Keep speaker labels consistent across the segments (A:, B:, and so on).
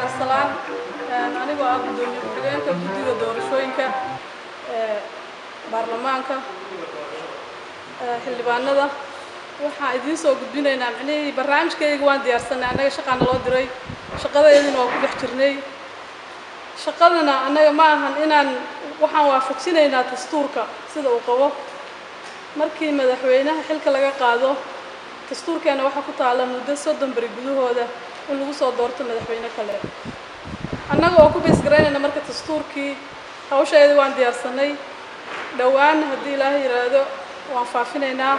A: السلام أنا بقى بدوني بحاجة كبدي دورشوينك برلمانك xildhibaanada ده waxaa idin soo gudbinaynaa macnaheedu barnaamijkayga waan diyaarsanay anaga shaqana loo diray shaqadeedina waa ku dhex jirnay shaqadana anaga ma ahan inaan waxaan waafaqsinaynaa dastuurka sida uu qabo markii madaxweynaha xilka laga qaado dastuurkeena waxa ku taala muddo 30 bari gudahooda in lagu soo doorto madaxweyne kale anaga oo ku beesgareynayna marka dastuurkii hawsheeda waan diyaarsanay dhawaan haddii ilaahay yiraahdo waan faafinaynaa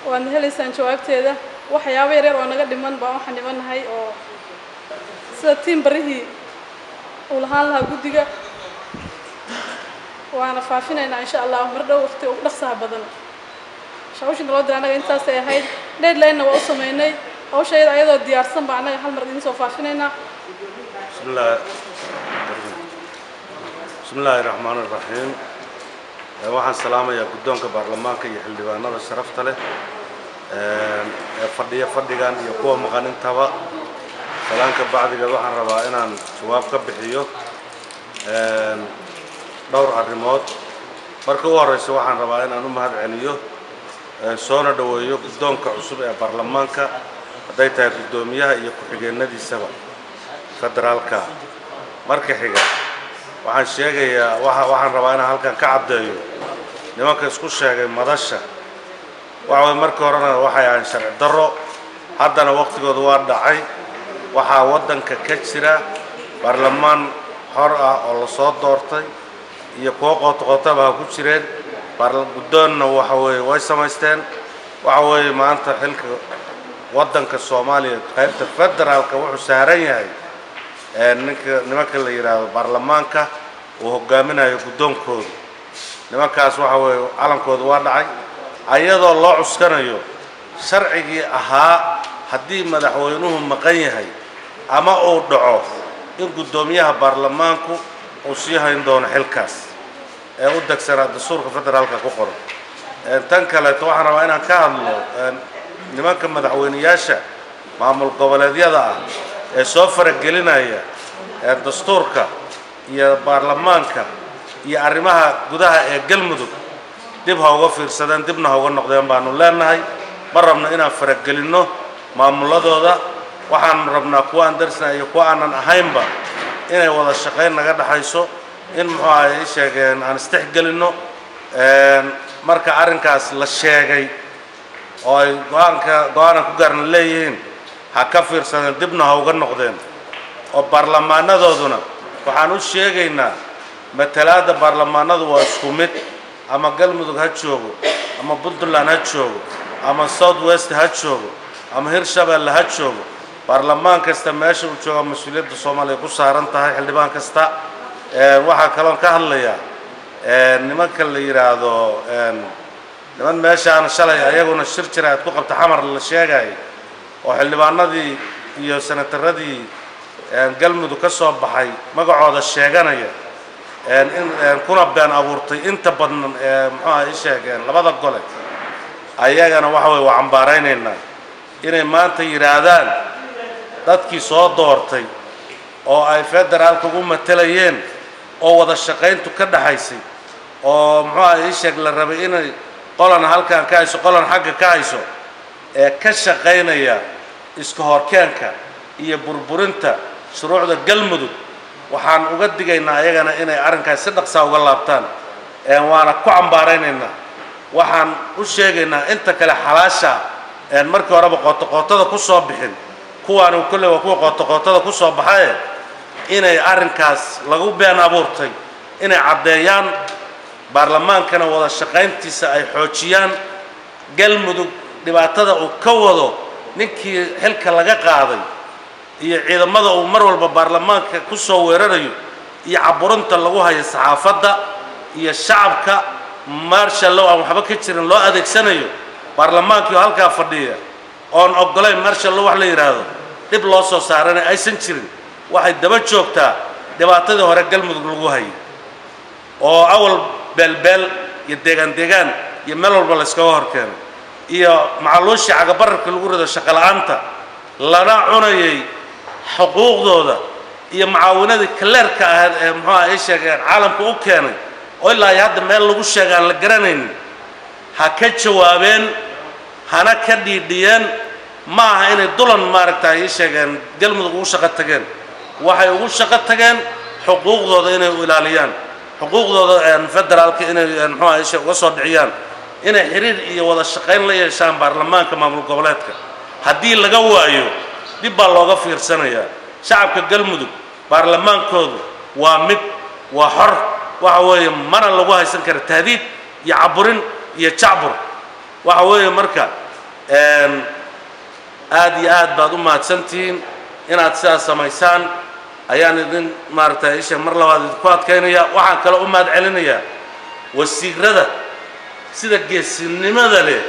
A: waan helaysaan jawaabteeda waxyaabo yaryar oo naga dhiman baa waxaan dhimanahay oo sida tiim barihii uu lahaan lahaa guddiga waana faafinaynaa insha allah mar dhow waqti ugu dhaqsaha badan shaqooyinka loo diray anaga intaas ay ahayd deadline waa u sameynay hawsheeda ayadoo diyaarsan baa anaga hal mar idin soo faafinaynaa
B: bismillahir rahmanir rahim waxaan salaamayaa guddoonka baarlamaanka iyo xildhibaanada sharafta leh fadhigan iyo kuwa maqan intaba salaanka bacdiga waxaan rabaa inaan jawaab ka bixiyo dhowr arrimood marka ugu horeysa waxaan rabaa inaan u mahadceliyo soona dhaweeyo guddoonka cusub ee baarlamaanka haday tahay guddoomiyaha iyo ku-xigeenadiisaba federaalka marka xiga waxaan sheegayaa waxaan rabaa inaan halkan ka caddeeyo nimanka isku sheegay madasha waxa markii horena waxay ahayn sharci darro haddana waqtigoodu waa dhacay waxaa waddanka ka jira baarlamaan xor ah oo la soo doortay iyo kuwo qoto-qotaba ku jireen guddoonna waxa weeye way samaysteen waxa weeye maanta xilka waddanka Soomaaliya qaybta federaalka wuxuu saaran yahay nimanka la yiraahdo baarlamaanka uu hogaaminayo guddoonkooda nimankaas waxa weeye calankooda waa dhacay ayadoo loo cuskanayo sharcigii ahaa haddii madaxweynuhu maqan yahay ama uu dhaco in guddoomiyaha baarlamaanku uu sii hayn doono xilkaas ee u degsanaa dastuurka federaalka ku qoran tan kale waxaan rabaa inaan ka hadlo nimanka madaxweynayaasha maamul goboleedyada ah ee soo faragelinaya dastuurka iyo baarlamaanka iyo arrimaha gudaha ee galmudug dib ha uga fiirsadeen dibna ha uga noqdeen baanu leenahay ma rabno inaan faragelino maamuladooda waxaan rabnaa kuwa aan darsana iyo kuwa aanan ahaynba inay wada shaqayn naga dhaxayso in muxuu ay sheegeen aan istixgelino marka arrinkaas la sheegay oo ay go'aan ku gaarna leeyihiin ha ka fiirsadeen dibna ha uga noqdeen oo baarlamaanadooduna waxaan u sheegaynaa matalaada baarlamaanadu waa isku mid ama galmudug ha joogo ama puntland ha joogo ama south west ha joogo ama hirshabeelle ha joogo baarlamaan kasta meesha uu joogo mas'uuliyadda Soomaaliya ku saaran tahay xildhibaan kasta waxa kale oo ka hadlaya nimanka la yiraahdo niman meeshaan shalay ayaguna shir jiraad ku qabta xamar la sheegay oo xildhibaanadii iyo senataradii galmudug ka soo baxay magacooda sheeganaya in kuna been abuurtay inta badan muxuu ay sheegeen labada gole ayagana waxa way waa cambaaraynayna inay maanta yiraahdaan dadkii soo doortay oo ay federaalka ugu matalayeen oo wada shaqayntu ka dhaxaysay oo muxuu ay sheeg la rabay inay qolan halkan ka hayso qolan xagga ka hayso ee ka shaqaynaya iska horkeenka iyo burburinta shuruucda galmudug waxaan uga digaynaa ayagana inay arrinkaas si dhaqso uga laabtaan waana ku cambaaraynayna waxaan u sheegaynaa inta kale xalaasha markii horeba qoto-qotada ku soo bixin kuwaan kulli waa kuwa qoto-qotada ku soo baxay inay arrinkaas lagu been abuurtay inay caddeeyaan baarlamaankana wada shaqayntiisa ay xoojiyaan galmudug dhibaatada uu ka wado ninkii xilka laga qaaday iyo ciidamada uu mar walba baarlamaanka ku soo weerarayo iyo caburunta lagu hayo saxaafadda iyo shacabka marshal law aan waxba ka jirin loo adeegsanayo baarlamaankii halka fadhiya oon ogolayn marshal law wax la yiraahdo dib loo soo saarana aysan jirin waxay daba joogtaa dhibaatadii hore galmudug lagu hayay oo awal beelbeel iyo deegaan iyo meel walba la iskaga hor keenay iyo macaluushii cagabararka lagu rido shaqo la'aanta lana cunayay xuquuqdooda iyo macaawinadii kaleerka ahayd ee muxuu ay sheegeen caalamka u keenay oo ilaa hadda meel lagu sheegaan la garanaynin ha ka jawaabeen hana ka dhiidhiyeen ma aha inay dulan maaragtay ay sheegeen galmudug ugu shaqo tageen waxay ugu shaqo tageen xuquuqdooda inay u ilaaliyaan xuquuqdooda federaalka inay muxuu ay sheeg uga soo dhiciyaan inay xiriir iyo wada shaqayn la yeeshaan baarlamaanka maamul goboleedka haddii laga waayo dib baa looga fiirsanayaa shacabka galmudug baarlamaankoodu waa mid waa xor waxa weeye mana lagu haysan kara tahdiid iyo caburin iyo jacbur waxa weeye marka aad iyo aad baad u mahadsantihiin inaad sidaas samaysaan ayaan idin maaragtay isha mar labaad idinku adkaynaya waxaan kale u mahad celinayaa wasiirada sida geesinimada leh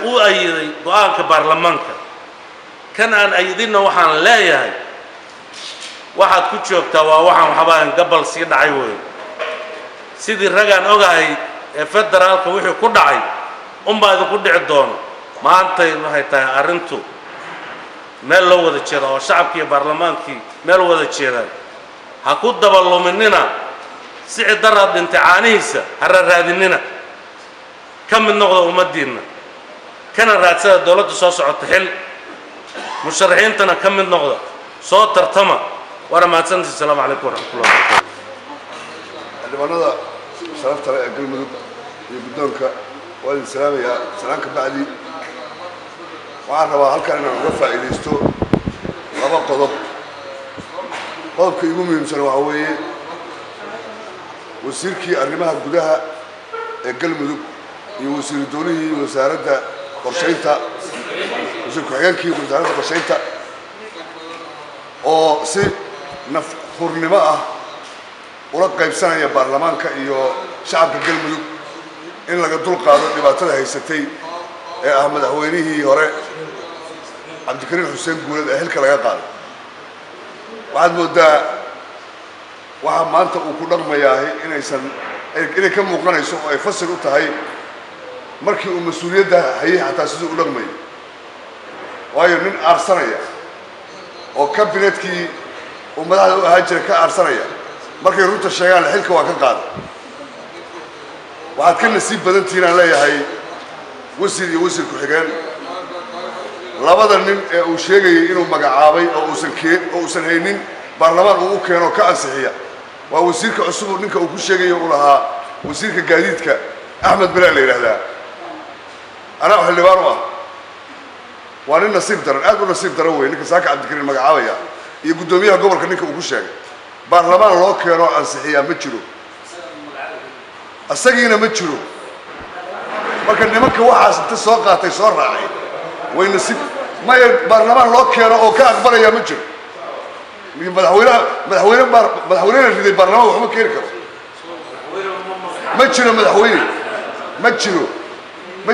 B: u ayiday go'aanka baarlamaanka kan aan ayidinna waxaan leeyahay waxaad ku joogtaa waa waxaan waxbaan gabal sii dhacay weeye sidii ragaan ogahay ee federaalka wixii ku dhacay unbaa idinku dhici doono maantay waxay tahay arrintu meel loo wada jeeda oo shacabkii iyo baarlamaankii meel wada jeedaan ha ku dabaluminina sicid daraad dhintay caanihiisa ha raadinina ka mid noqda ummaddiinna kana raadsada dowladda soo socota xil musharaxiintana ka mid noqda soo tartama waana mahadsantii asalaamu calaykum waraxmatullahi wabarakatu
C: xildhibaanada sharafta leh ee galmudug iyo guddoonka waa idin salaamayaa salaan ka bacdi waxaan rabaa halkan inaan uga faa'iidaysto laba qodob qodobka igu muhiimsan waxaa weeye wasiirkii arrimaha gudaha ee galmudug iyo wasiiru dowlihii wasaaradda qorshaynta wasiir ku-xigeenkii wasaaradda qorshaynta oo si nafhurnimo ah ula qaybsanaya baarlamaanka iyo shacabka galmudug in laga dul qaado dhibaatada haysatay ee ah madaxweynihii hore cabdikariin xuseen guuleed ee xilka laga qaaday waxaad moodaa waxaa maanta uu ku dhaqmayaahay inay ka muuqanayso oo ay fasir u tahay markii uu mas-uuliyadda hayay xataa siduu u dhaqmayay waayo nin aarsanaya oo kabinetkii uu madaxda u ahaa jiray ka aarsanaya markay runta sheegaan xilka waa ka qaaday waxaad ka nasiib badantihiin aan leeyahay wasiir iyo wasiir ku-xigeen labada nin ee uu sheegayay inuu magacaabay oo uusan haynin baarlamaan uu u keeno ka ansixiya waa wasiirka cusub ninka uu ku sheegayo uu lahaa wasiirka gaadiidka axmed bilaal la yidhaahdaa anaa xildhibaan u ah waa nin nasiib daran aad u nasiib daran wey ninka saaka cabdikariin magacaabaya iyo guddoomiyaha gobolka ninka uu ku sheegay baarlamaan loo keeno ansixiyaa ma jiro asagiina ma jiro marka nimanka waxaas inta soo qaatay soo raacay way nasiib maya baarlamaan loo keeno oo ka aqbalaya ma jiro madaxweynena riday baarlamaan waxma keeni karo ma jiro madaxweyne ma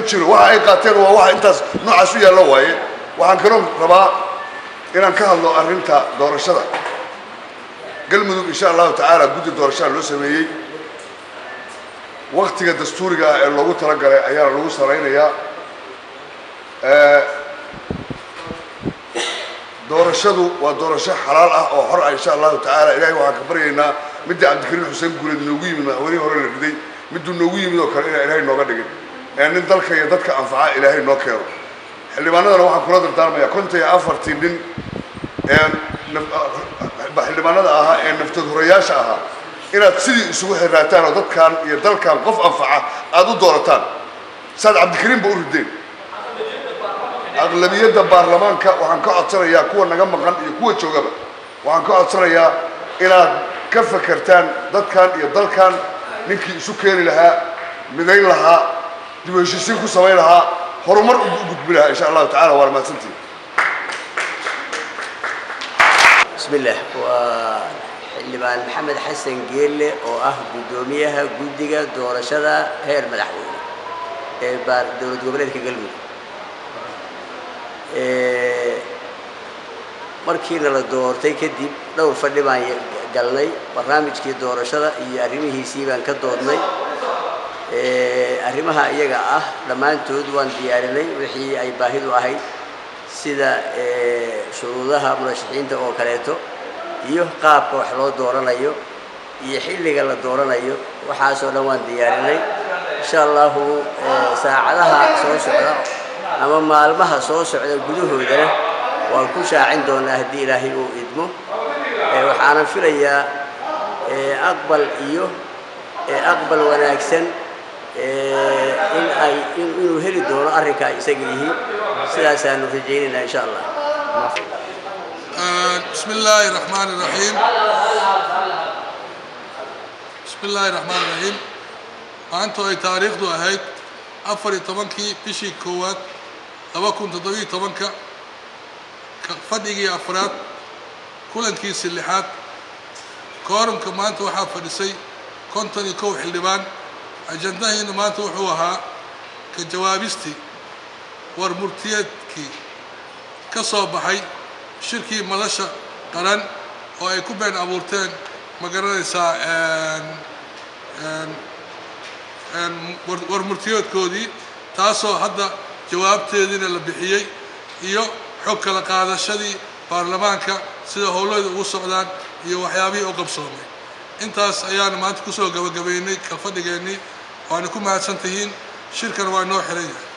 C: jiro waxa ay qaateen waa waxa intaas noocaas u yaallo waaye waxaan kaloo rabaa inaan ka hadlo arrinta doorashada galmudug insha allahu tacaala guddi doorashada loo sameeyey waqtiga dastuuriga ah ee loogu talagalay ayaana lagu salaynayaa doorashadu waa doorasho xalaal ah oo xor ah insha allahu tacaala ilaahay waxaan ka baryaynaa midda cabdikariin xuseen guuleed noogu yimid madaxweynihii hore la riday midduu noogu yimid oo kale inaan ilaahay nooga dhigin nin dalka iyo dadka anfaca ilaahay noo keeno xildhibaanadana waxaan kula dardaarmayaa 54 nin xildhibaanada ahaa ee naftad hurayaasha ahaa inaad sidii isugu xiraataan oo dadkan iyo dalkan qof anfaca aad u doorataan saad cabdikariin ba u rideen aqlabiyadda baarlamaanka waxaan ka codsanayaa kuwa naga maqan iyo kuwa joogaba waxaan ka codsanayaa inaad ka fakertaan dadkan iyo dalkan ninkii isu keeni lahaa midayn lahaa dib u heshiisiin ku samayn lahaa horumar u gudbi lahaa insha allahu tacaala waana mahadsantihin
D: بسم الله واللبان محمد حسن جيل أو قدوميها جودية دورشة هير مدحون بار دولة قبلت كقلبي مركينا للدور تيكدي dhowr fadhi baan galnay barnaamijkii doorashada iyo arrimihiisii baan ka doodnay arrimaha iyaga ah dhammaantood waan diyaarinay wixii ay baahidu ahayd sida shuruudaha murashaxiinta oo kaleeto iyo qaabka wax loo dooranayo iyo xilliga la dooranayo waxaasoo dhan waan diyaarinay insha allahu saacadaha soo socda ama maalmaha soo socda gudahoodana waan ku shaacin doonaa haddii ilaahay uu idmo waxaana filayaa aqbal wanaagsan inuu heli doono arrinkaa isaga yihiin sidaasaanu rajaynaynaa insha allah
E: بسم الله الرحمن الرحيم بسم الله الرحمن الرحيم maanta ay taariikhdu ahayd 14 bishii koowaad 2017 fadhigii afraad kulankiisii lixaad kooramka maanta waxaa fadhisay 51 xildhibaan ajandaheena maanta wuxuu ahaa ka jawaabistii war murtiyeedkii ka soo baxay shirkii madasha qaran oo ay ku been abuurteen ma garanaysaa war murtiyeedkoodii taasoo hadda jawaabteediina la bixiyey iyo xog kala qaadashadii baarlamaanka sida howlahooda ugu socdaan iyo waxyaabihii u qabsoomay intaas ayaanu maanta kusoo gabagabaynay ka fadhigeennii waana ku mahadsantihiin shirkan waa noo xiran yahay